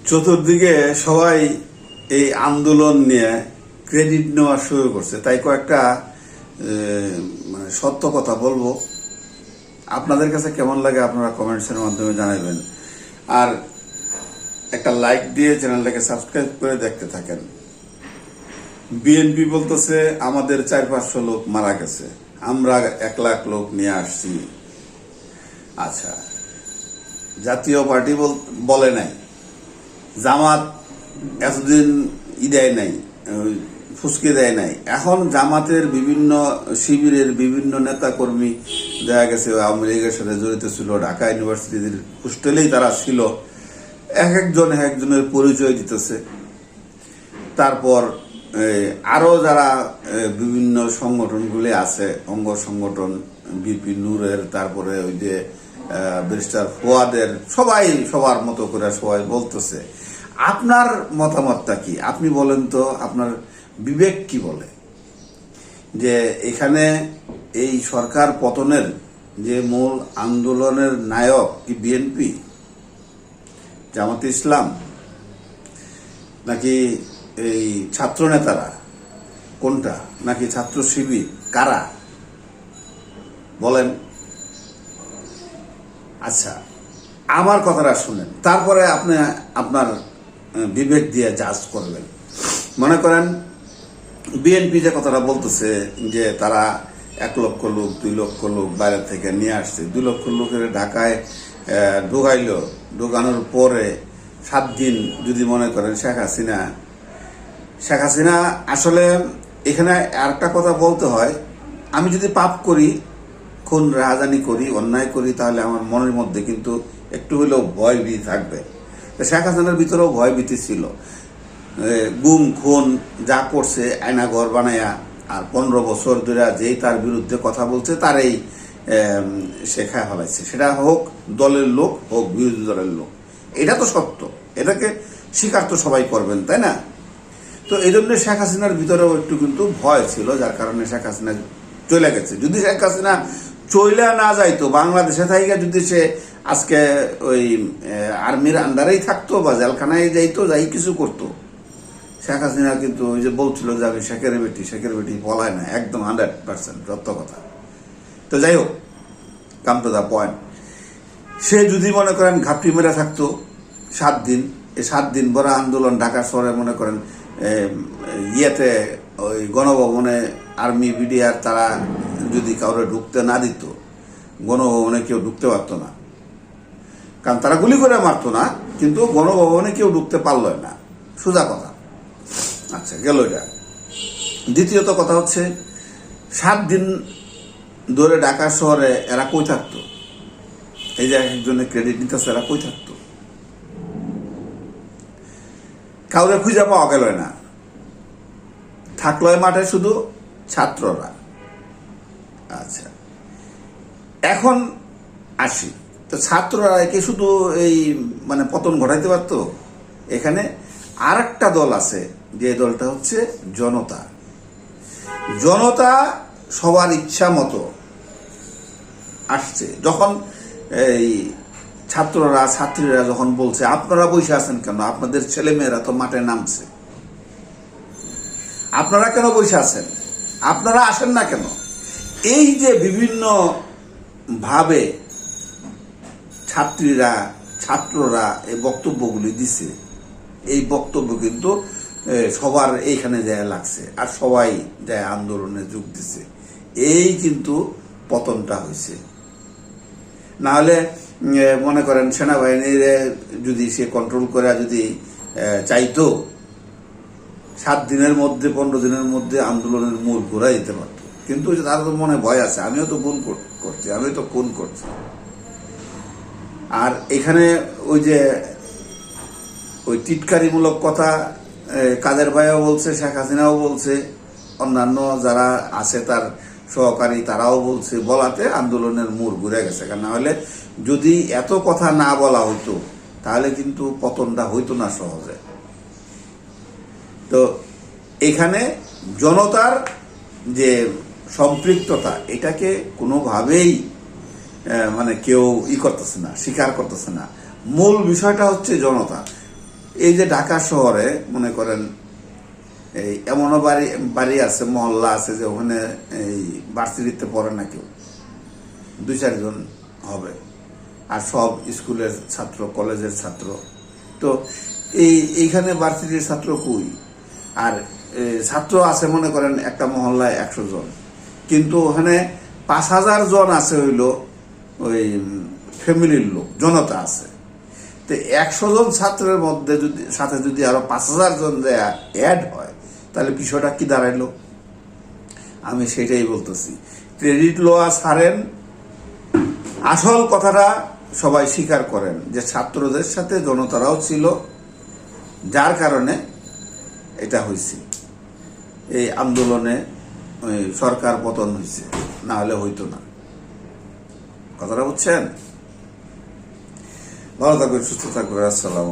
চতুর্দিকে সবাই এই আন্দোলন নিয়ে ক্রেডিট নেওয়া শুরু করছে, তাই কয়েকটা মানে সত্য কথা বলবো। আপনাদের কাছে কেমন লাগে আপনারা কমেন্টসের মাধ্যমে জানাবেন, আর একটা লাইক দিয়ে চ্যানেলটাকে সাবস্ক্রাইব করে দেখতে থাকেন। বিএনপি বলতেছে আমাদের 400-500 লোক মারা গেছে, আমরা 1 লাখ লোক নিয়ে আসছি। আচ্ছা, জাতীয় পার্টি বলে নাই, জামাত এতদিন দেয় নাই, ফুসকে দেয় নাই। এখন জামাতের বিভিন্ন শিবিরের বিভিন্ন নেতা কর্মী দেখা গেছে আওয়ামী লীগের সাথে জড়িত ছিল, ঢাকা ইউনিভার্সিটির হোস্টেলেই তারা ছিল, একজনের পরিচয় দিতেছে। তারপর আরো যারা বিভিন্ন সংগঠনগুলি আছে, অঙ্গ সংগঠন বিপি নূরের, তারপরে ওই যে ব্যারিস্টার ফুয়াদের, সবাই সবার মতো করে সবাই বলতেছে। আপনার মতামতটা কি? আপনি বলেন তো, আপনার বিবেক কি বলে যে এখানে এই সরকার পতনের যে মূল আন্দোলনের নায়ক কি বিএনপি, জামাতে ইসলাম, নাকি এই ছাত্র নেতারা, কোনটা, নাকি ছাত্র শিবির, কারা বলেন? আচ্ছা, আমার কথাটা শুনেন, তারপরে আপনি আপনার বিবেক দিয়ে জাজ করবেন। মনে করেন বিএনপি যে কথাটা বলতেছে যে তারা 1 লক্ষ লোক 2 লক্ষ লোক বাইরে থেকে নিয়ে আসছে, 2 লক্ষ লোকের ঢাকায় ঢোকানোর পরে 7 দিন যদি মনে করেন শেখ হাসিনা আসলে এখানে আরেকটা কথা বলতে হয়, আমি যদি পাপ করি, খুন রাহাজানি করি, অন্যায় করি, তাহলে আমার মনের মধ্যে কিন্তু একটু হলেও ভয় ভীতি থাকবে। শেখ হাসিনার ভিতরেও ভয় ভীতি ছিল, গুম খুন যা করছে আয়নাঘর বানায়া, আর 15 বছর ধরে যেই তার বিরুদ্ধে কথা বলছে তারই শেখা ফেলাইছে, সেটা হোক দলের লোক হোক বিরোধী দলের লোক। এটা তো সত্য, এটাকে স্বীকার তো সবাই করবেন, তাই না? তো এই জন্য শেখ হাসিনার ভিতরেও একটু কিন্তু ভয় ছিল, যার কারণে শেখ হাসিনা চলে গেছে। যদি শেখ হাসিনা চলে না যাইতো বাংলাদেশে থাইকা, যদি সে আজকে ওই আর্মির আন্ডারেই থাকতো বা জেলখানায় যাইতো, যাই কিছু করতো, শেখ হাসিনা কিন্তু ওই যে বলছিল যে আমি শেখের বেটি বলায় না, একদম 100% সত্য কথা। তো যাই হোক, কাম টু দা পয়েন্ট, সে যদি মনে করেন ঘাপটি মেরে থাকতো 7 দিন, এই 7 দিন বড় আন্দোলন ঢাকা শহরে মনে করেন ইয়েতে ওই গণভবনে আর্মি বিডিআর তারা যদি কাউরে ঢুকতে না দিত, গণভবনে কেউ ঢুকতে পারতো না, কারণ তারা গুলি করে মারতো না, কিন্তু গণভবনে কেউ ঢুকতে পারল না, সোজা কথা। আচ্ছা, গেল এটা। দ্বিতীয়ত কথা হচ্ছে, 7 দিন ধরে ঢাকা শহরে এরা কই থাকতো? এই যে একজনের ক্রেডিট নিতেছে, এরা কই থাকতো? কাউরে খুঁজে পাওয়া গেল না, থাকলো মাঠে শুধু ছাত্ররা। আচ্ছা, এখন আসি, তো ছাত্ররা কি শুধু এই মানে পতন ঘটাইতে পারতো? এখানে আর একটা দল আছে, যে দলটা হচ্ছে জনতা। জনতা সবার ইচ্ছা মতো আসছে। যখন এই ছাত্রীরা যখন বলছে আপনারা বসে আছেন কেন, আপনাদের ছেলেমেয়েরা তো মাঠে নামছে, আপনারা কেন বসে আছেন, আপনারা আসেন না কেন, এই যে বিভিন্ন ভাবে ছাত্ররা এই বক্তব্যগুলি দিছে, এই বক্তব্য কিন্তু সবার এইখানে যায় লাগছে, আর সবাই যায় আন্দোলনে যোগ দিছে। এই কিন্তু পতনটা হয়েছে। না হলে মনে করেন সেনাবাহিনীর যদি সে কন্ট্রোল করে যদি চাইতো, 7 দিনের মধ্যে 15 দিনের মধ্যে আন্দোলনের মূল ঘোরা দিতে পারত। কিন্তু তার তো মনে ভয় আছে, আমিও তো খুন করছি। আর এখানে ওই যে ওই টিটকারিমূলক কথা কাদের ভাইও বলছে, শেখ হাসিনাও বলছে, অন্যান্য যারা আছে তার সহকারী তারাও বলছে, বলাতে আন্দোলনের মূল ঘুরে গেছে। কারণ না হলে যদি এত কথা না বলা হইতো, তাহলে কিন্তু পতনটা হইতো না সহজে। তো এখানে জনতার যে সম্পৃক্ততা, এটাকে কোনোভাবেই মানে কেউ করতেছে না, স্বীকার করতেছে না। মূল বিষয়টা হচ্ছে জনতা। এই যে ঢাকা শহরে মনে করেন এই এমনও বাড়ি বাড়ি আছে, মহল্লা আছে যে ওখানে এই ভার্সিটিতে পড়ে না কেউ, 2-4 জন হবে, আর সব স্কুলের ছাত্র, কলেজের ছাত্র। তো এইখানে ভার্সিটির ছাত্র কই? আর ছাত্র আছে মনে করেন একটা মহল্লায় 100 জন, কিন্তু ওখানে 5000 জন আছে হইল ওই ফ্যামিলির লোক, জনতা আছে। তো 100 জন ছাত্রের মধ্যে সাথে যদি আরো 5000 জন অ্যাড হয়, তাহলে বিষয়টা কি দাঁড়াইলো? আমি সেটাই বলতেছি, ক্রেডিট লওয়া ছাড়েন, আসল কথাটা সবাই স্বীকার করেন যে ছাত্রদের সাথে জনতারাও ছিল, যার কারণে এটা হয়েছে, এই আন্দোলনে সরকার পতন হয়েছে, না হলে হইতো না। কথাটা বুঝছেন? ভালো থাকবেন, সুস্থ থাকবেন, আসসালাম।